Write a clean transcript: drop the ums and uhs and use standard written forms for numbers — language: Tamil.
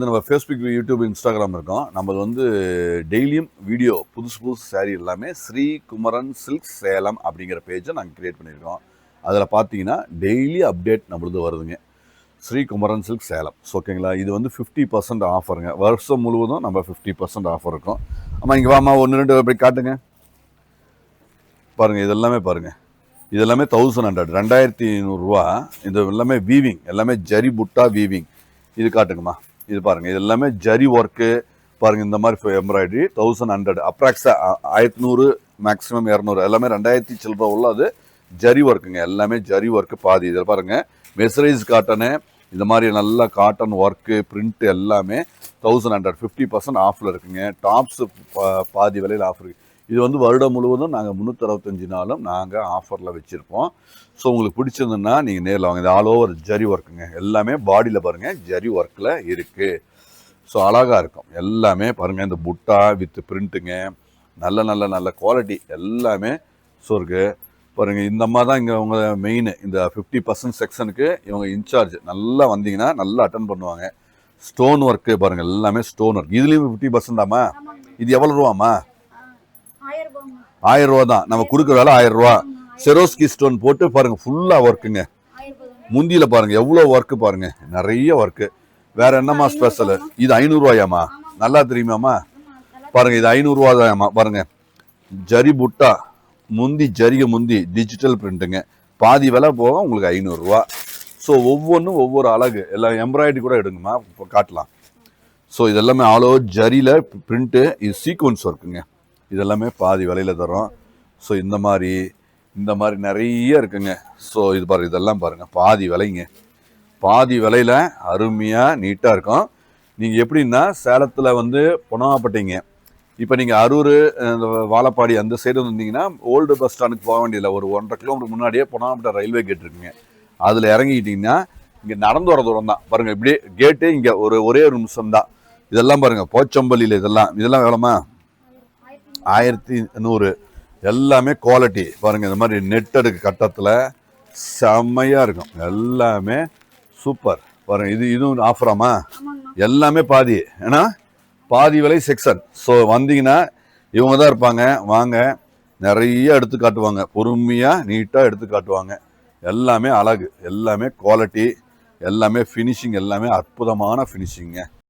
நம்ம ஃபேஸ்புக், யூடியூப், இன்ஸ்டாகிராம் இருக்கோம். நம்ம வந்து டெய்லியும் வீடியோ புதுசு சாரீ எல்லாமே ஸ்ரீ குமரன் சில்க் சேலம் அப்படிங்கிற பேஜை நாங்கள் கிரியேட் பண்ணியிருக்கோம். அதில் பார்த்தீங்கன்னா டெய்லி அப்டேட் நம்மளது வருதுங்க. ஸ்ரீ குமரன் சில்க் சேலம். ஓகேங்களா? இது வந்து 50% ஆஃபருங்க. வருஷம் முழுவதும் நம்ம 50% ஆஃபர் இருக்கும். ஆமாம், இங்கே வாமா, 1 2 அப்படி காட்டுங்க. பாருங்கள், இதெல்லாமே பாருங்கள். இது எல்லாமே 1100, 2500 ரூபா. இது எல்லாமே வீவிங், எல்லாமே ஜரி புட்டா வீவிங். இது காட்டுங்கம்மா. இது பாருங்க, இது எல்லாமே ஜரி ஒர்க்கு பாருங்க. இந்த மாதிரி எம்ப்ராய்டரி 1100, அப்ராக்ஸா 1100, மேக்ஸிமம் 200, எல்லாமே 2000 சில்லற உள்ள அது ஜரி ஒர்க்குங்க. எல்லாமே ஜரி ஒர்க்கு பாதி. இதில் பாருங்க, மெசரைஸ் காட்டனு, இந்த மாதிரி நல்ல காட்டன் ஒர்க்கு பிரிண்ட் எல்லாமே 1100, 50% ஆஃபில் இருக்குங்க. டாப்ஸ் பாதி விலையில் ஆஃபர் இருக்கு. இது வந்து வருடம் முழுவதும் நாங்கள் 365 நாளும் நாங்கள் ஆஃபரில் வச்சுருப்போம். ஸோ உங்களுக்கு பிடிச்சிருந்ததுன்னா நீங்கள் நேரில் வாங்க. இது ஆல் ஓவர் ஜரி ஒர்க்குங்க. எல்லாமே பாடியில் பாருங்கள் ஜரி ஒர்க்கில் இருக்குது. ஸோ அழகாக இருக்கும். எல்லாமே பாருங்கள், இந்த புட்டா வித் பிரிண்ட்டுங்க. நல்ல நல்ல நல்ல குவாலிட்டி எல்லாமே. ஸோ இருக்குது பாருங்கள். இந்த அம்மா தான் இங்கே உங்க மெயின். இந்த 50% செக்ஷனுக்கு இவங்க இன்சார்ஜ். நல்லா வந்தீங்கன்னா நல்லா அட்டன் பண்ணுவாங்க. ஸ்டோன் ஒர்க்கு பாருங்கள், எல்லாமே ஸ்டோன் ஒர்க். இதுலேயும் 50% ஆமா. இது எவ்வளோ ரூபாம்மா? 1000 ரூபா தான். நம்ம கொடுக்குற வேலை 1000 ரூபா. செரோஸ்கி ஸ்டோன் போட்டு பாருங்க, ஃபுல்லா ஒர்க்குங்க. முந்தியில பாருங்க எவ்வளவு ஒர்க்கு பாருங்க, நிறைய ஒர்க்கு. வேற என்னமா ஸ்பெஷல்? இது 500 ரூபாயாமா? நல்லா தெரியுமாமா? பாருங்க, இது 500 ரூபா தான்மா. பாருங்க, ஜரி புட்டா முந்தி, ஜரிக முந்தி, டிஜிட்டல் பிரிண்ட்டுங்க. பாதி விலை போக உங்களுக்கு 500 ரூபா. ஸோ ஒவ்வொன்றும் ஒவ்வொரு அழகு. எல்லாம் எம்ப்ராய்டரி கூட எடுங்கம்மா, இப்போ காட்டலாம். ஸோ இதெல்லாமே ஆல் ஓவர் ஜரியில் பிரிண்ட்டு. இது சீக்வன்ஸ் ஒர்க்குங்க. இதெல்லாமே பாதி விலையில தரோம். ஸோ இந்த மாதிரி நிறைய இருக்குங்க. ஸோ இது பாருங்க, இதெல்லாம் பாருங்க பாதி விலைங்க. பாதி விலையில அருமையாக நீட்டாக இருக்கும். நீங்கள் எப்படின்னா சேலத்தில் வந்து பொனாப்பட்டிங்க, இப்போ நீங்கள் அரூர், இந்த வாழப்பாடி அந்த சைடு வந்தீங்கன்னா ஓல்டு பஸ் ஸ்டாண்டுக்கு போக வேண்டியதில்லை. ஒரு 1.5 கிலோமீட்டர் முன்னாடியே பொனாப்பட்டை ரயில்வே கேட் இருக்குங்க. அதில் இறங்கிக்கிட்டிங்கன்னா இங்கே நடந்து வர தூரம் தான். பாருங்கள், இப்படியே கேட்டு இங்கே ஒரே ஒரு நிமிஷம் தான். இதெல்லாம் பாருங்கள், போச்சம்பள்ளியில் இதெல்லாம் எவ்வளோமா? 1100. எல்லாமே குவாலிட்டி பாருங்க. இந்த மாதிரி நெட்டடுக்கு கட்டத்தில் செம்மையாக இருக்கும். எல்லாமே சூப்பர் பாருங்க. இதுவும் ஆஃபராமா? எல்லாமே பாதி. ஏன்னா பாதி விலை செக்ஷன். ஸோ வந்தீங்கன்னா இவங்க தான் இருப்பாங்க. வாங்க, நிறைய எடுத்து காட்டுவாங்க. பொறுமையாக நீட்டாக எடுத்து காட்டுவாங்க. எல்லாமே அழகு, எல்லாமே குவாலிட்டி, எல்லாமே ஃபினிஷிங், எல்லாமே அற்புதமான ஃபினிஷிங்க.